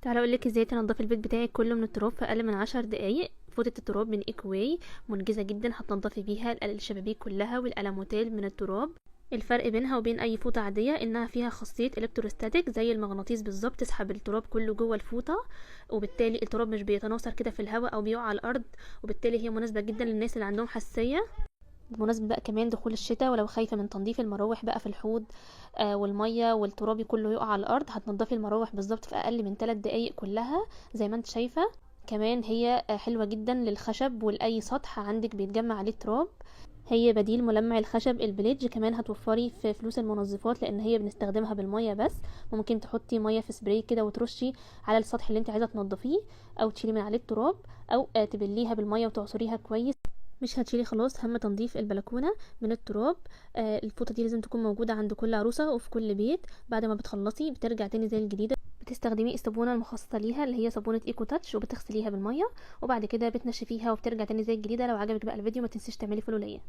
تعالى اقول لك ازاي تنضفي البيت بتاعك كله من التراب في اقل من 10 دقايق. فوطه التراب من ايكواي منجزه جدا، هتنضفي بيها الشبابيك كلها والالموتيل من التراب. الفرق بينها وبين اي فوطه عاديه انها فيها خاصيه الكتروستاتيك زي المغناطيس بالظبط، تسحب التراب كله جوه الفوطه، وبالتالي التراب مش بيتناثر كده في الهواء او بيقع على الارض. وبالتالي هي مناسبه جدا للناس اللي عندهم حساسيه. بمناسبة بقى كمان دخول الشتاء، ولو خايفة من تنظيف المراوح بقى في الحوض والمية والترابي كله يقع على الأرض، هتنضفي المراوح بالظبط في أقل من 3 دقايق كلها زي ما انت شايفة. كمان هي حلوة جدا للخشب ولأي سطح عندك بيتجمع عليه تراب. هي بديل ملمع الخشب البليدج. كمان هتوفري في فلوس المنظفات لان هي بنستخدمها بالميه بس. ممكن تحطي ميه في سبراي كده وترشي على السطح اللي انت عايزه تنضفيه، او تشيلي من عليه التراب، او تبليها بالميه وتعصريها كويس. مش هتشيلي خلاص هم تنظيف البلكونه من التراب. الفوطه دي لازم تكون موجوده عند كل عروسه وفي كل بيت. بعد ما بتخلصي بترجع تاني زي الجديده. بتستخدمي الصابونه المخصصه ليها اللي هي صابونه ايكو تاتش، وبتغسليها بالميه، وبعد كده بتنشفيها وبترجع تاني زي الجديده. لو عجبك بقى الفيديو ما تنسيش تعملي فولو ليا.